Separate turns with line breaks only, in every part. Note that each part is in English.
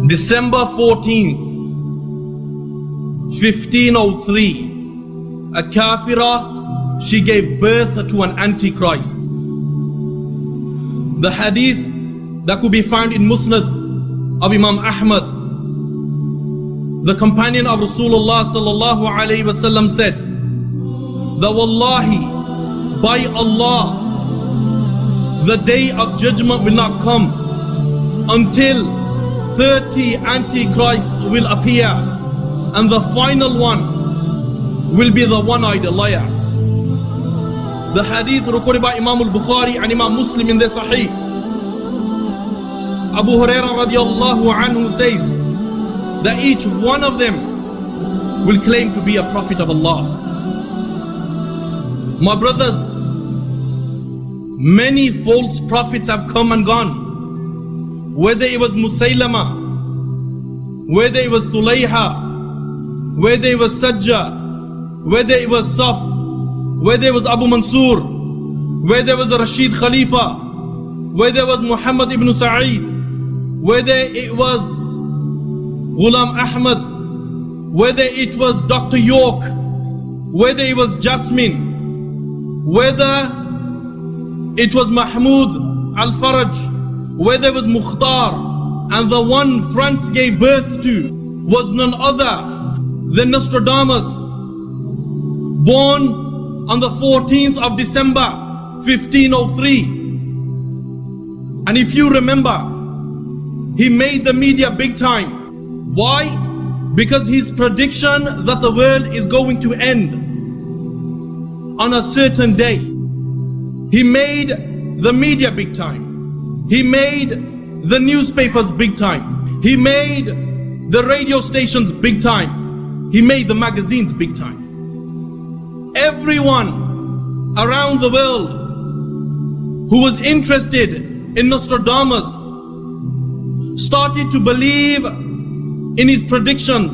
December 14th, 1503, a kafira, she gave birth to an antichrist. The hadith that could be found in Musnad of Imam Ahmad, the companion of Rasulullah sallallahu alayhi wasallam said that wallahi, by Allah, the day of judgment will not come until 30 antichrists will appear, and the final one will be the one-eyed liar. The hadith recorded by Imam al-Bukhari and Imam Muslim in their Sahih. Abu Hurairah radiallahu anhu says that each one of them will claim to be a prophet of Allah. My brothers, many false prophets have come and gone. Whether it was Musaylama, whether it was Tulayha, whether it was Sajjah, whether it was Saf, whether it was Abu Mansur, whether it was the Rashid Khalifa, whether it was Muhammad ibn Sa'id, whether it was Ghulam Ahmad, whether it was Dr. York, whether it was Jasmine, whether it was Mahmoud Al-Faraj, whether it was Mukhtar, and the one France gave birth to was none other than Nostradamus, born on the 14th of December 1503. And if you remember, he made the media big time. Why? Because his prediction that the world is going to end on a certain day, he made the media big time. He made the newspapers big time. He made the radio stations big time. He made the magazines big time. Everyone around the world who was interested in Nostradamus started to believe in his predictions,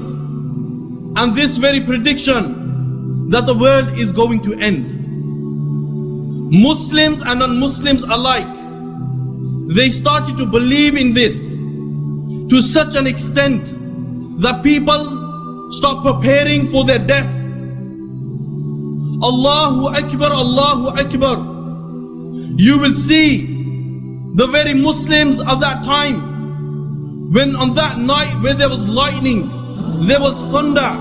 and this very prediction that the world is going to end. Muslims and non-Muslims alike, they started to believe in this to such an extent that people start preparing for their death. Allahu Akbar, Allahu Akbar. You will see the very Muslims of that time, when on that night where there was lightning, there was thunder,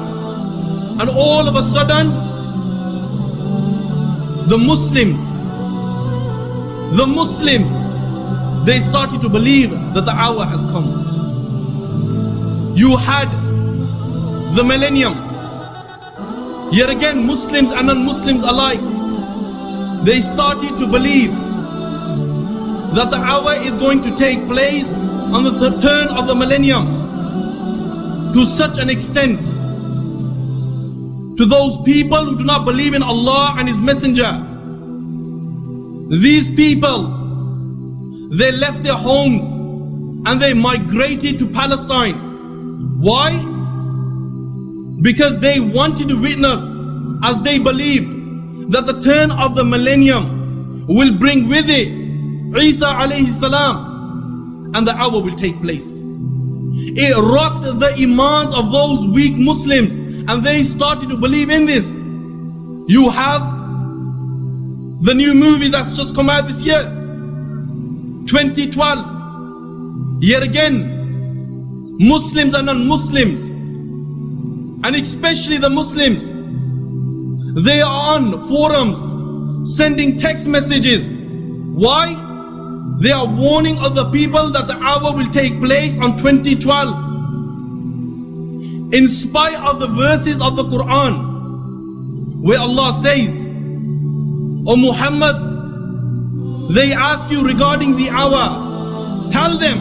and all of a sudden the Muslims, they started to believe that the hour has come. You had the millennium. Yet again, Muslims and non-Muslims alike, they started to believe that the hour is going to take place on the turn of the millennium, to such an extent to those people who do not believe in Allah and His Messenger. These people, they left their homes and they migrated to Palestine. Why? Because they wanted to witness, as they believed, that the turn of the millennium will bring with it Isa alayhi salam, and the hour will take place. It rocked the imans of those weak Muslims, and they started to believe in this. You have the new movie that's just come out this year, 2012. Yet again, Muslims and non-Muslims, and especially the Muslims, they are on forums sending text messages. Why? They are warning other people that the hour will take place on 2012. In spite of the verses of the Quran, where Allah says, O Muhammad, they ask you regarding the hour, tell them,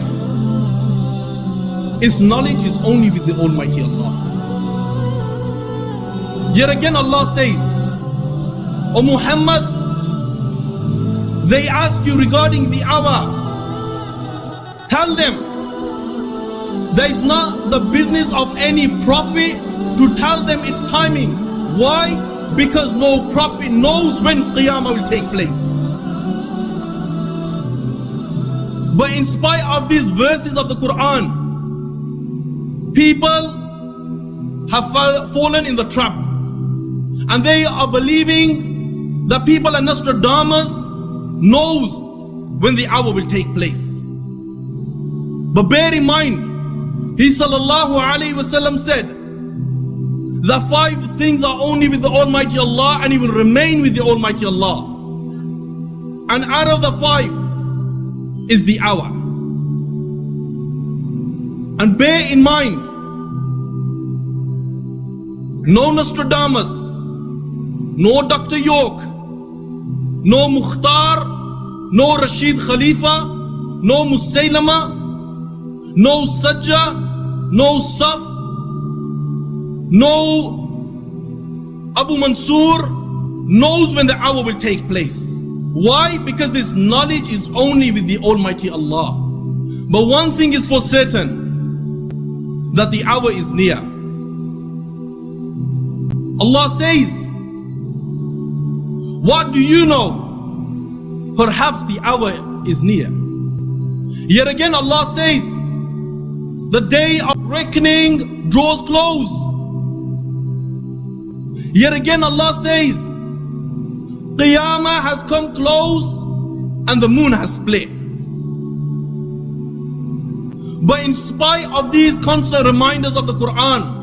its knowledge is only with the Almighty Allah. Yet again Allah says, O Muhammad, they ask you regarding the hour, tell them, there is not the business of any prophet to tell them its timing. Why? Because no prophet knows when Qiyamah will take place. But in spite of these verses of the Quran, people have fallen in the trap, and they are believing that people and Nostradamus knows when the hour will take place. But bear in mind, he sallallahu alaihi wasallam said that 5 things are only with the Almighty Allah, and He will remain with the Almighty Allah. And out of the 5 is the hour. And bear in mind, no Nostradamus, no Dr. York, no Mukhtar, no Rashid Khalifa, no Musaylama, no Sajja, no Saf, no Abu Mansur knows when the hour will take place. Why? Because this knowledge is only with the Almighty Allah. But one thing is for certain, that the hour is near. Allah says, what do you know? Perhaps the hour is near. Yet again Allah says, the day of reckoning draws close. Yet again Allah says, Qiyamah has come close and the moon has split. But in spite of these constant reminders of the Quran,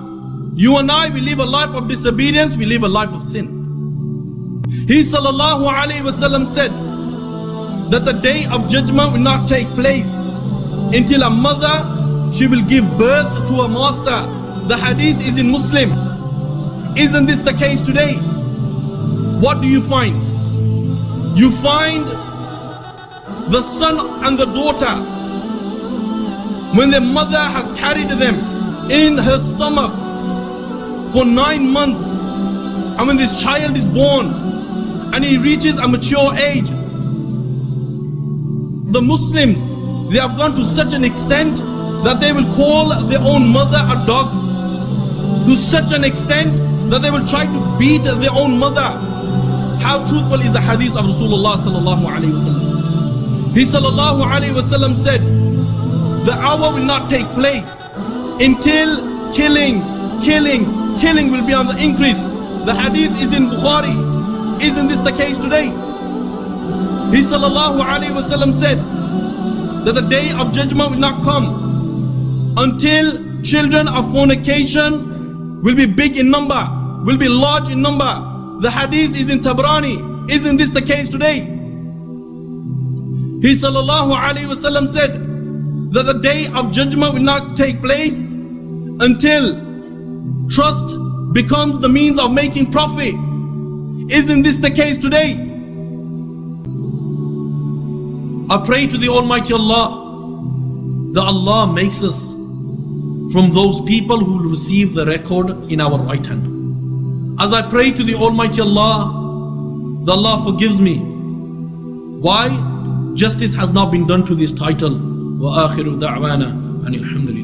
you and I, we live a life of disobedience, we live a life of sin. He sallallahu alaihi wasallam said that the day of judgment will not take place until a mother, she will give birth to a master. The hadith is in Muslim. Isn't this the case today? What do you find? You find the son and the daughter, when their mother has carried them in her stomach for 9 months, and when this child is born and he reaches a mature age, the Muslims, they have gone to such an extent that they will call their own mother a dog, to such an extent that they will try to beat their own mother. How truthful is the hadith of Rasulullah sallallahu alaihi wasallam? He sallallahu alaihi wasallam said, the hour will not take place until killing will be on the increase. The hadith is in Bukhari. Isn't this the case today? He sallallahu alaihi wasallam said that the day of judgment will not come until children of fornication will be big in number, will be large in number. The hadith is in Tabrani. Isn't this the case today? He sallallahu alaihi wasallam said that the day of judgment will not take place until trust becomes the means of making profit. Isn't this the case today? I pray to the Almighty Allah that Allah makes us from those people who will receive the record in our right hand. As I pray to the Almighty Allah, that Allah forgives me. Why? Justice has not been done to this title. وآخر دعوانا أن الحمد لله.